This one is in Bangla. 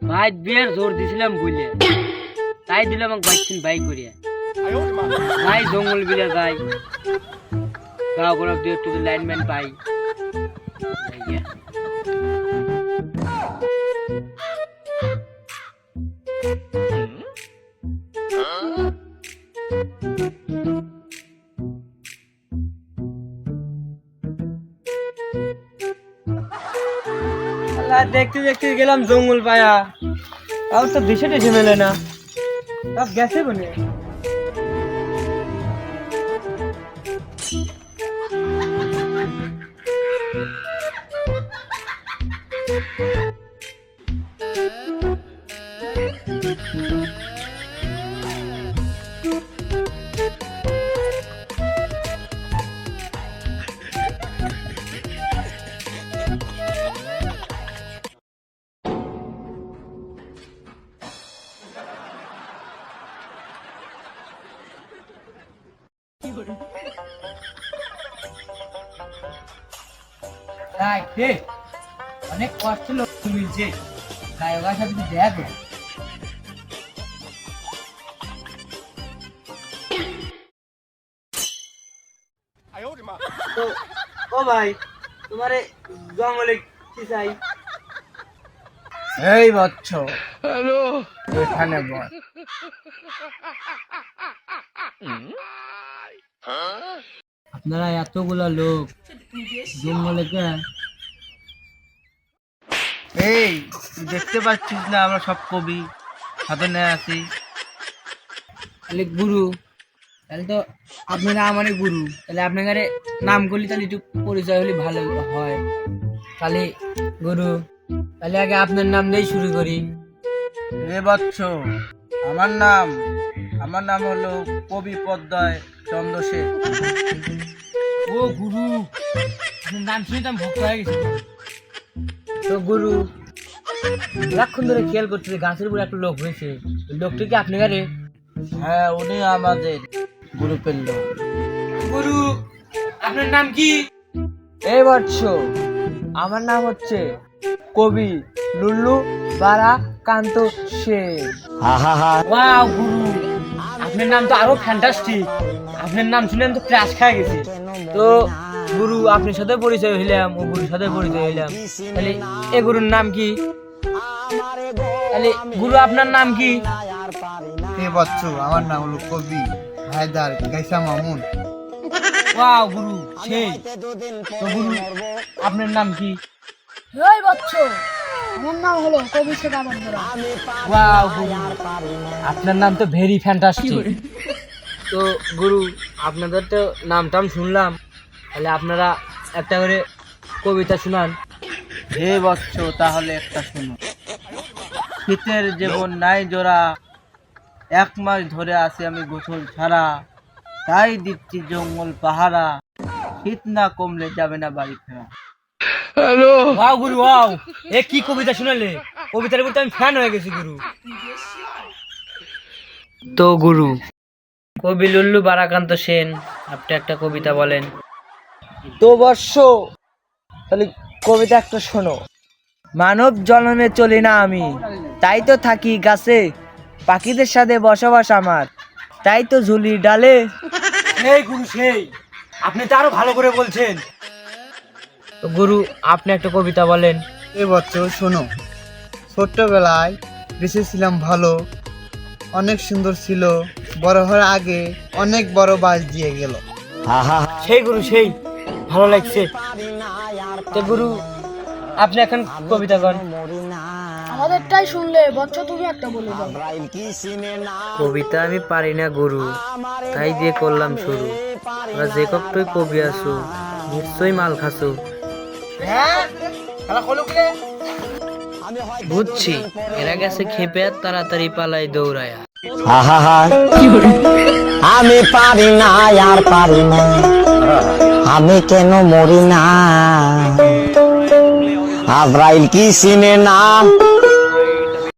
ভাই বিয়ের জোর দিছিলাম বুঝলে, তাই দিলাম আমাকে বাইক বাইক করিয়া। ভাই জঙ্গল বিলে যাই, গাঁও ঘোরা দু একটু লাইনম্যান পাই। দেখতে দেখতে গেলাম জঙ্গল পায়া, আর তো দেশে টেসে মেলে না, সব গেছে বলে। অনেক কষ্ট লোক মিলছে, গায়ের সাথে দেখো। ও ভাই, তোমার জঙ্গলে কি চাই? এই বচ্চ, এখানে বল। আপনারা এতগুলা লোক জঙ্গলে কে? এই তুই দেখতে পাচ্ছিস না আমরা সব কবি হাতে নিয়ে আছি। তাহলে গুরু, তাহলে তো আপনারা আমারই গুরু, তাহলে আপনার নাম করলে তাহলে একটু পরিচয় হলে ভালো হয়। তাহলে গুরু, তাহলে আগে আপনার নাম দিয়েই শুরু করি। রে বচ্চ, আমার নাম হলো কবি পদ্ময় চন্দ্রশেখর। ও গুরু, আপনার নাম শুনে তো আমি ভক্ত হয়ে গেছি। তো গুরু, অনেকক্ষণ ধরে খেয়াল করছে গাছের উপরে একটা লোক হয়েছে, লোকটি কি আপনি গারে? হ্যাঁ, উনি আমাদের গ্রুপের লোক। গুরু, আপনার নাম কি? এই বৎস, আমার নাম হচ্ছে কবি লুল্লু বারা কান্ত সেন। ওয়াও গুরু, আপনার নাম তো আরো ফ্যান্টাস্টিক। আপনার নাম শুনে তো ক্রাশ খেয়ে গেছে। তো গুরু, আপনার সাথে পরিচয় হইলাম, ও গুরুর সাথে পরিচয় হইলাম, তাহলে এ গুরুর নাম কি? তাহলে গুরু, আপনার নাম কি? এই বৎস, আমার নাম হলো কবি হায়দার গাইসা মামুন। ওয়াও গুরু, সেই। তো গুরু, আপনার নাম কি? এই বচ্চ, আমার নাম হলো কবি শেখ আবদুল্লাহ। ওয়াও গুরু, আপনার নাম তো ভেরি ফ্যান্টাস্টিক। তো গুরু, আপনাদের তো নাম টাম শুনলাম, তাহলে আপনারা একটা করে কবিতা শুনান। হে বৎস, তাহলে একটা শুনো। শীতের জীবন নাই জোড়া, 1 মাস ধরে আছি আমি গোসল ছাড়া, তাই দিচ্ছি জঙ্গল পাহারা, শীত না কমলে যাবে না বাড়ি ফেরা। ওয়াও গুরু, ওয়াও, এ কি কবিতা শুনালে! কবিতার প্রতি আমি ফ্যান হয়ে গেছি গুরু। তো গুরু, কবি লুল্লু বারাকান্ত সেন, আপনি একটা কবিতা বলেন। তো বর্ষ, তাহলে কবিতা একটা শোনো। মানব জন্মে চলি না আমি, তাই তো থাকি গাছে, পাখিদের সাথে বসবাস আমার, তাই তো ঝুলি ডালে। এই গুরু, সেই। আপনি তো আরো ভালো করে বলছেন। তো গুরু, আপনি একটা কবিতা বলেন। এই বছর শোনো। ছোট্টবেলায় বেঁচে ছিলাম ভালো, অনেক সুন্দর ছিল, বড় হওয়ার আগে অনেক বড় বাস দিয়ে গেল। সেই গুরু, সেই ভালো লাগছে। তো গুরু, আপনি এখন কবিতা গান। আমাদেরটাই শুনলে বচ্চ, তুমি একটা বলে দাও। কবিতা আমি পারি না গুরু, তাই দিয়ে করলাম শুরু। ওরা যে কতই কবি আছো, নিশ্চয়ই মাল খাসো। বুঝছি, এরা গেছে খেপে তাড়াতাড়ি পালাই দৌড়ায়া। আমি পারি না, আর পারি না, আমি কেন মরি না, আব্রাইল কি চিনে না।